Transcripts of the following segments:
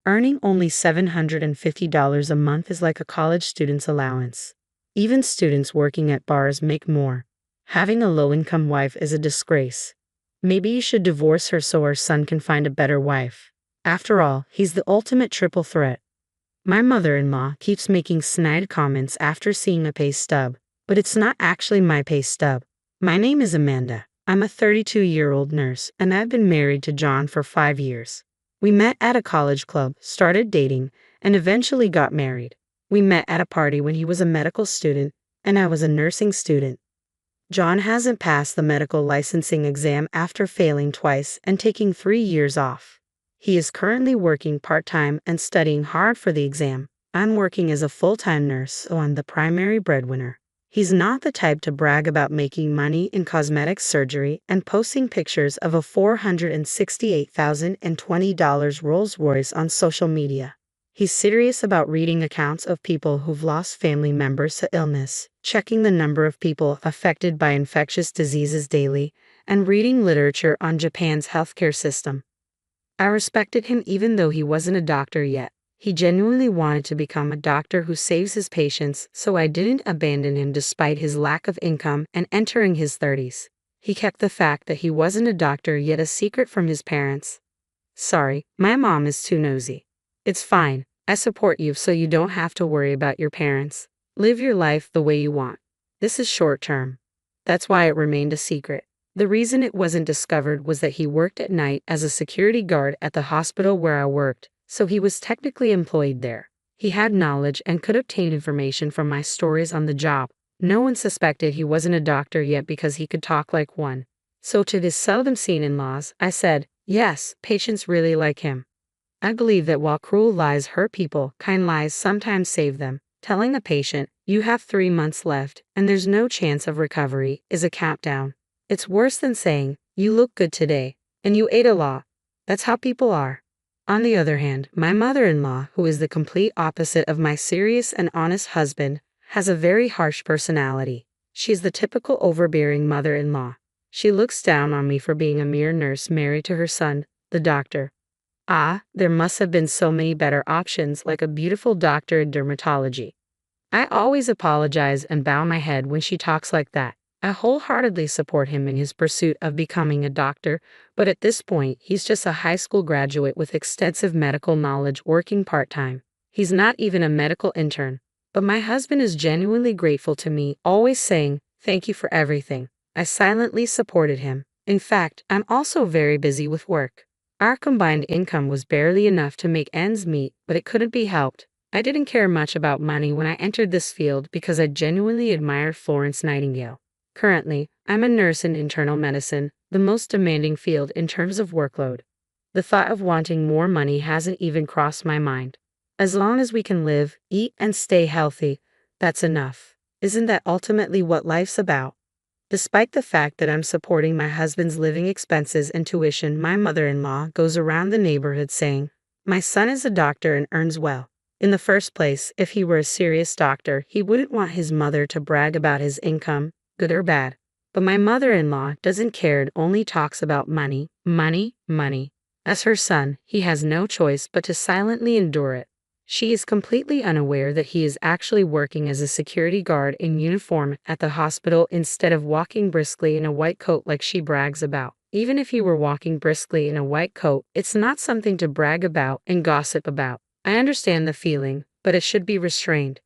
Earning only $750 a month is like a college student's allowance. Even students working at bars make more. Having a low-income wife is a disgrace. Maybe you should divorce her so our son can find a better wife. After all, he's the ultimate triple threat. My mother-in-law keeps making snide comments after seeing a pay stub, but it's not actually my pay stub. My name is Amanda. I'm a 32-year-old nurse, and I've been married to John for 5 years. We met at a college club, started dating, and eventually got married. We met at a party when he was a medical student, and I was a nursing student. John hasn't passed the medical licensing exam after failing twice and taking 3 years off. He is currently working part-time and studying hard for the exam. I'm working as a full-time nurse, so I'm the primary breadwinner. He's not the type to brag about making money in cosmetic surgery and posting pictures of a $468,020 Rolls-Royce on social media. He's serious about reading accounts of people who've lost family members to illness, checking the number of people affected by infectious diseases daily, and reading literature on Japan's healthcare system. I respected him even though he wasn't a doctor yet. He genuinely wanted to become a doctor who saves his patients, so I didn't abandon him despite his lack of income and entering his 30s. He kept the fact that he wasn't a doctor yet a secret from his parents. Sorry, my mom is too nosy. It's fine. I support you so you don't have to worry about your parents. Live your life the way you want. This is short term. That's why it remained a secret. The reason it wasn't discovered was that he worked at night as a security guard at the hospital where I worked, so he was technically employed there. He had knowledge and could obtain information from my stories on the job. No one suspected he wasn't a doctor yet because he could talk like one. So to his seldom seen in-laws, I said, yes, patients really like him. I believe that while cruel lies hurt people, kind lies sometimes save them. Telling a patient, you have 3 months left and there's no chance of recovery, is a countdown. It's worse than saying, you look good today, and you ate a lot. That's how people are. On the other hand, my mother-in-law, who is the complete opposite of my serious and honest husband, has a very harsh personality. She's the typical overbearing mother-in-law. She looks down on me for being a mere nurse married to her son, the doctor. There must have been so many better options, like a beautiful doctor in dermatology. I always apologize and bow my head when she talks like that. I wholeheartedly support him in his pursuit of becoming a doctor, but at this point, he's just a high school graduate with extensive medical knowledge working part-time. He's not even a medical intern. But my husband is genuinely grateful to me, always saying, thank you for everything. I silently supported him. In fact, I'm also very busy with work. Our combined income was barely enough to make ends meet, but it couldn't be helped. I didn't care much about money when I entered this field because I genuinely admired Florence Nightingale. Currently, I'm a nurse in internal medicine, the most demanding field in terms of workload. The thought of wanting more money hasn't even crossed my mind. As long as we can live, eat, and stay healthy, that's enough. Isn't that ultimately what life's about? Despite the fact that I'm supporting my husband's living expenses and tuition, my mother-in-law goes around the neighborhood saying, my son is a doctor and earns well. In the first place, if he were a serious doctor, he wouldn't want his mother to brag about his income, good or bad. But my mother-in-law doesn't care and only talks about money, money, money. As her son, he has no choice but to silently endure it. She is completely unaware that he is actually working as a security guard in uniform at the hospital instead of walking briskly in a white coat like she brags about. Even if he were walking briskly in a white coat, it's not something to brag about and gossip about. I understand the feeling, but it should be restrained.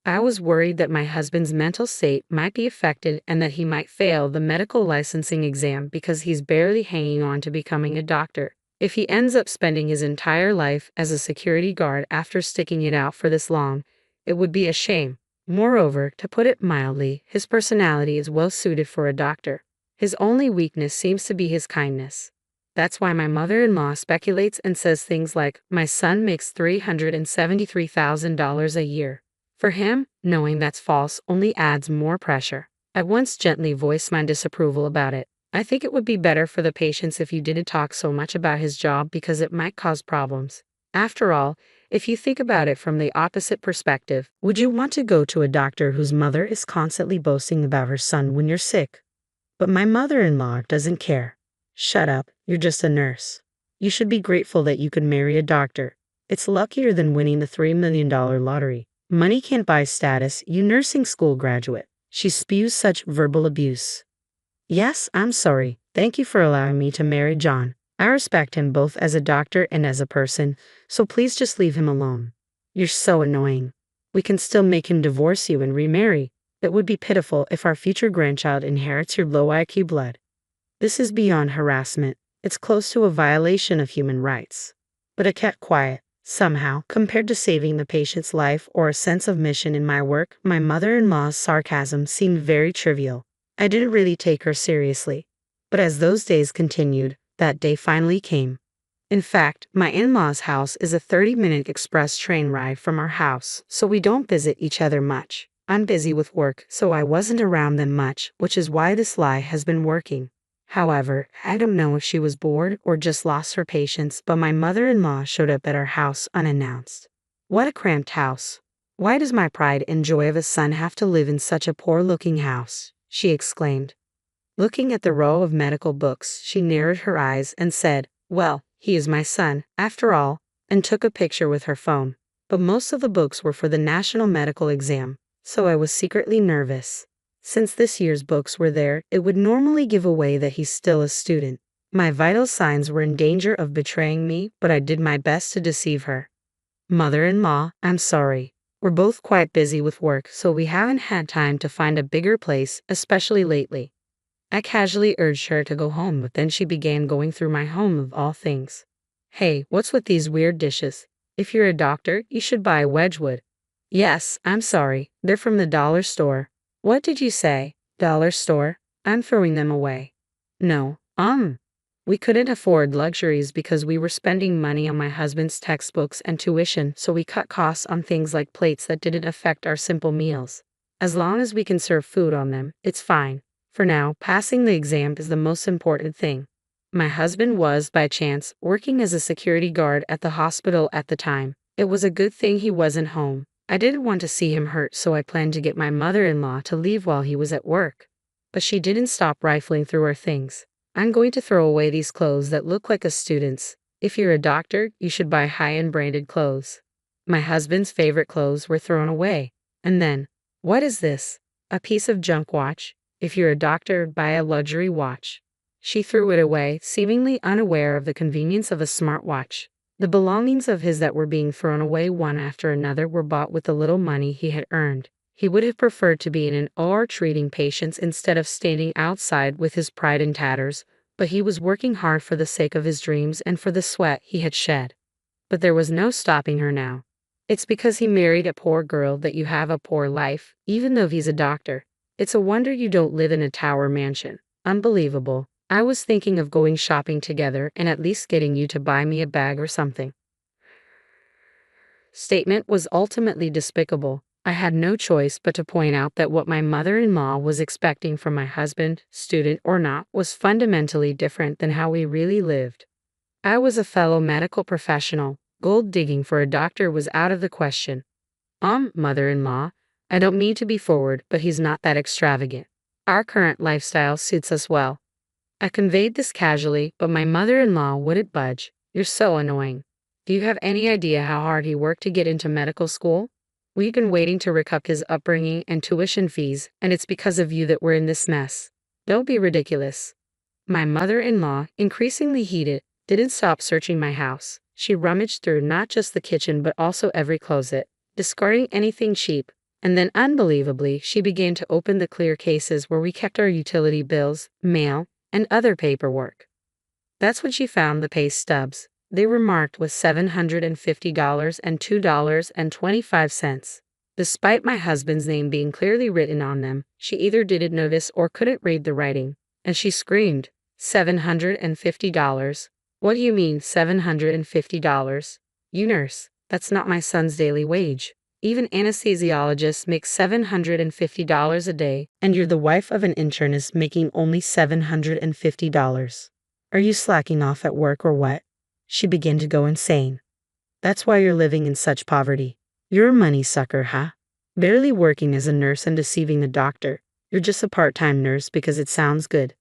I was worried that my husband's mental state might be affected and that he might fail the medical licensing exam because he's barely hanging on to becoming a doctor. If he ends up spending his entire life as a security guard after sticking it out for this long, it would be a shame. Moreover, to put it mildly, his personality is well suited for a doctor. His only weakness seems to be his kindness. That's why my mother-in-law speculates and says things like, my son makes $373,000 a year. For him, knowing that's false only adds more pressure. I once gently voiced my disapproval about it. I think it would be better for the patients if you didn't talk so much about his job because it might cause problems. After all, if you think about it from the opposite perspective, would you want to go to a doctor whose mother is constantly boasting about her son when you're sick? But my mother-in-law doesn't care. Shut up, you're just a nurse. You should be grateful that you could marry a doctor. It's luckier than winning the $3 million lottery. Money can't buy status, you nursing school graduate. She spews such verbal abuse. Yes, I'm sorry. Thank you for allowing me to marry John. I respect him both as a doctor and as a person, so please just leave him alone. You're so annoying. We can still make him divorce you and remarry. It would be pitiful if our future grandchild inherits your low IQ blood. This is beyond harassment. It's close to a violation of human rights. But I kept quiet. Somehow, compared to saving the patient's life or a sense of mission in my work, my mother-in-law's sarcasm seemed very trivial. I didn't really take her seriously. But as those days continued, that day finally came. In fact, my in-laws' house is a 30-minute express train ride from our house, so we don't visit each other much. I'm busy with work, so I wasn't around them much, which is why this lie has been working. However, I don't know if she was bored or just lost her patience, but my mother-in-law showed up at our house unannounced. What a cramped house. Why does my pride and joy of a son have to live in such a poor-looking house? She exclaimed. Looking at the row of medical books, she narrowed her eyes and said, "Well, he is my son, after all," and took a picture with her phone. But most of the books were for the national medical exam, so I was secretly nervous. Since this year's books were there, it would normally give away that he's still a student. My vital signs were in danger of betraying me, but I did my best to deceive her. Mother-in-law, I'm sorry. We're both quite busy with work, so we haven't had time to find a bigger place, especially lately. I casually urged her to go home, but then she began going through my home of all things. Hey, what's with these weird dishes? If you're a doctor, you should buy Wedgwood. Yes, I'm sorry. They're from the dollar store. What did you say? Dollar store? I'm throwing them away. No, we couldn't afford luxuries because we were spending money on my husband's textbooks and tuition, so we cut costs on things like plates that didn't affect our simple meals. As long as we can serve food on them, it's fine. For now, passing the exam is the most important thing. My husband was, by chance, working as a security guard at the hospital at the time. It was a good thing he wasn't home. I didn't want to see him hurt, so I planned to get my mother-in-law to leave while he was at work. But she didn't stop rifling through our things. I'm going to throw away these clothes that look like a student's. If you're a doctor, you should buy high-end branded clothes. My husband's favorite clothes were thrown away. And then, what is this? A piece of junk watch? If you're a doctor, buy a luxury watch. She threw it away, seemingly unaware of the convenience of a smartwatch. The belongings of his that were being thrown away one after another were bought with the little money he had earned. He would have preferred to be in an OR treating patients instead of standing outside with his pride in tatters, but he was working hard for the sake of his dreams and for the sweat he had shed. But there was no stopping her now. It's because he married a poor girl that you have a poor life, even though he's a doctor. It's a wonder you don't live in a tower mansion. Unbelievable. I was thinking of going shopping together and at least getting you to buy me a bag or something. Statement was ultimately despicable. I had no choice but to point out that what my mother-in-law was expecting from my husband, student or not, was fundamentally different than how we really lived. I was a fellow medical professional. Gold digging for a doctor was out of the question. Mother-in-law, I don't mean to be forward, but he's not that extravagant. Our current lifestyle suits us well. I conveyed this casually, but my mother-in-law wouldn't budge. You're so annoying. Do you have any idea how hard he worked to get into medical school? We've been waiting to recoup his upbringing and tuition fees, and it's because of you that we're in this mess. Don't be ridiculous. My mother-in-law, increasingly heated, didn't stop searching my house. She rummaged through not just the kitchen but also every closet, discarding anything cheap. And then, unbelievably, she began to open the clear cases where we kept our utility bills, mail, and other paperwork. That's when she found the pay stubs. They were marked with $750 and $2.25. Despite my husband's name being clearly written on them, she either didn't notice or couldn't read the writing, and she screamed, $750? What do you mean, $750? You nurse, that's not my son's daily wage. Even anesthesiologists make $750 a day, and you're the wife of an internist making only $750. Are you slacking off at work or what? She began to go insane. That's why you're living in such poverty. You're a money sucker, huh? Barely working as a nurse and deceiving the doctor. You're just a part-time nurse because it sounds good.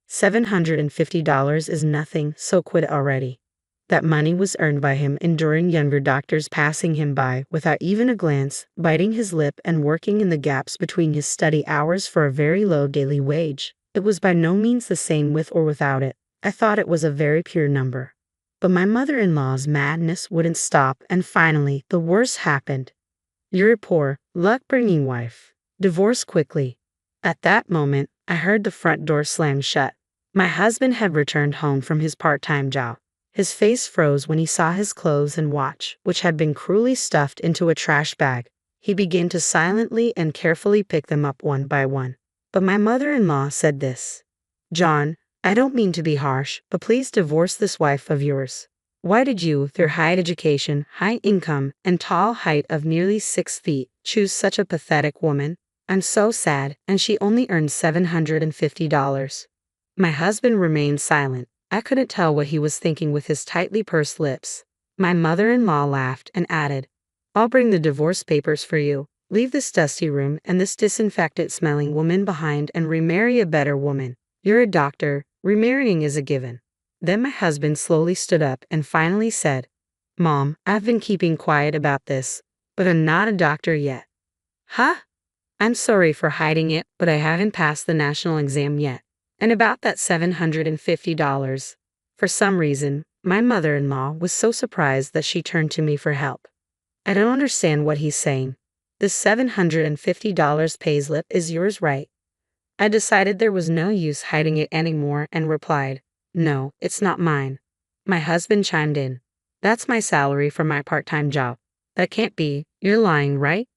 $750 is nothing, so quit already. That money was earned by him enduring younger doctors passing him by without even a glance, biting his lip and working in the gaps between his study hours for a very low daily wage. It was by no means the same with or without it. I thought it was a very pure number. But my mother-in-law's madness wouldn't stop, and finally, the worst happened. "You're a poor, luck-bringing wife. Divorce quickly." At that moment, I heard the front door slam shut. My husband had returned home from his part-time job. His face froze when he saw his clothes and watch, which had been cruelly stuffed into a trash bag. He began to silently and carefully pick them up one by one. But my mother-in-law said this: "John, I don't mean to be harsh, but please divorce this wife of yours. Why did you, with your high education, high income, and tall height of nearly 6 feet, choose such a pathetic woman? I'm so sad, and she only earns $750. My husband remained silent. I couldn't tell what he was thinking with his tightly pursed lips. My mother-in-law laughed and added, "I'll bring the divorce papers for you. Leave this dusty room and this disinfected-smelling woman behind and remarry a better woman. You're a doctor. Remarrying is a given." Then my husband slowly stood up and finally said, "Mom, I've been keeping quiet about this, but I'm not a doctor yet." "Huh? I'm sorry for hiding it, but I haven't passed the national exam yet. And about that $750. For some reason, my mother-in-law was so surprised that she turned to me for help. "I don't understand what he's saying. This $750 payslip is yours, right?" I decided there was no use hiding it anymore and replied, "No, it's not mine." My husband chimed in, "That's my salary for my part-time job." "That can't be. You're lying, right?"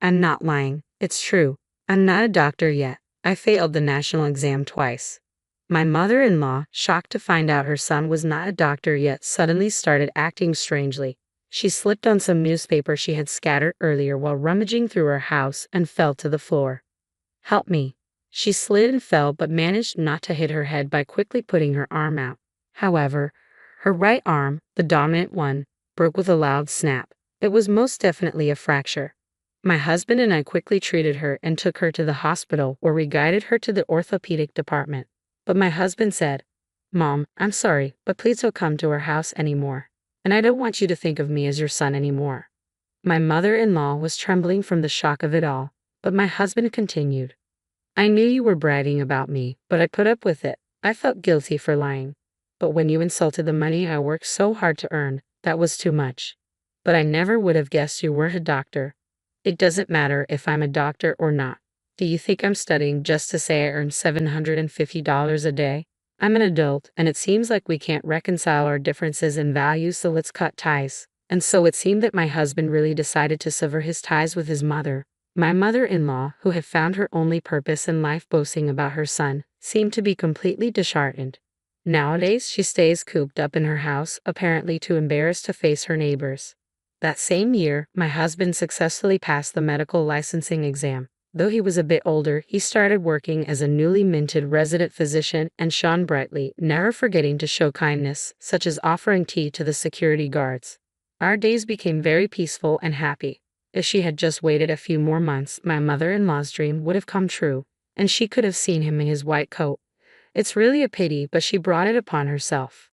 "I'm not lying. It's true. I'm not a doctor yet. I failed the national exam twice." My mother-in-law, shocked to find out her son was not a doctor yet, suddenly started acting strangely. She slipped on some newspaper she had scattered earlier while rummaging through her house and fell to the floor. "Help me." She slid and fell but managed not to hit her head by quickly putting her arm out. However, her right arm, the dominant one, broke with a loud snap. It was most definitely a fracture. My husband and I quickly treated her and took her to the hospital, where we guided her to the orthopedic department. But my husband said, "Mom, I'm sorry, but please don't come to our house anymore. And I don't want you to think of me as your son anymore." My mother-in-law was trembling from the shock of it all, but my husband continued, "I knew you were bragging about me, but I put up with it. I felt guilty for lying. But when you insulted the money I worked so hard to earn, that was too much. But I never would have guessed you weren't a doctor. It doesn't matter if I'm a doctor or not. Do you think I'm studying just to say I earn $750 a day? I'm an adult, and it seems like we can't reconcile our differences in values, so let's cut ties." And so it seemed that my husband really decided to sever his ties with his mother. My mother-in-law, who had found her only purpose in life boasting about her son, seemed to be completely disheartened. Nowadays, she stays cooped up in her house, apparently too embarrassed to face her neighbors. That same year, my husband successfully passed the medical licensing exam. Though he was a bit older, he started working as a newly minted resident physician and shone brightly, never forgetting to show kindness, such as offering tea to the security guards. Our days became very peaceful and happy. If she had just waited a few more months, my mother-in-law's dream would have come true, and she could have seen him in his white coat. It's really a pity, but she brought it upon herself.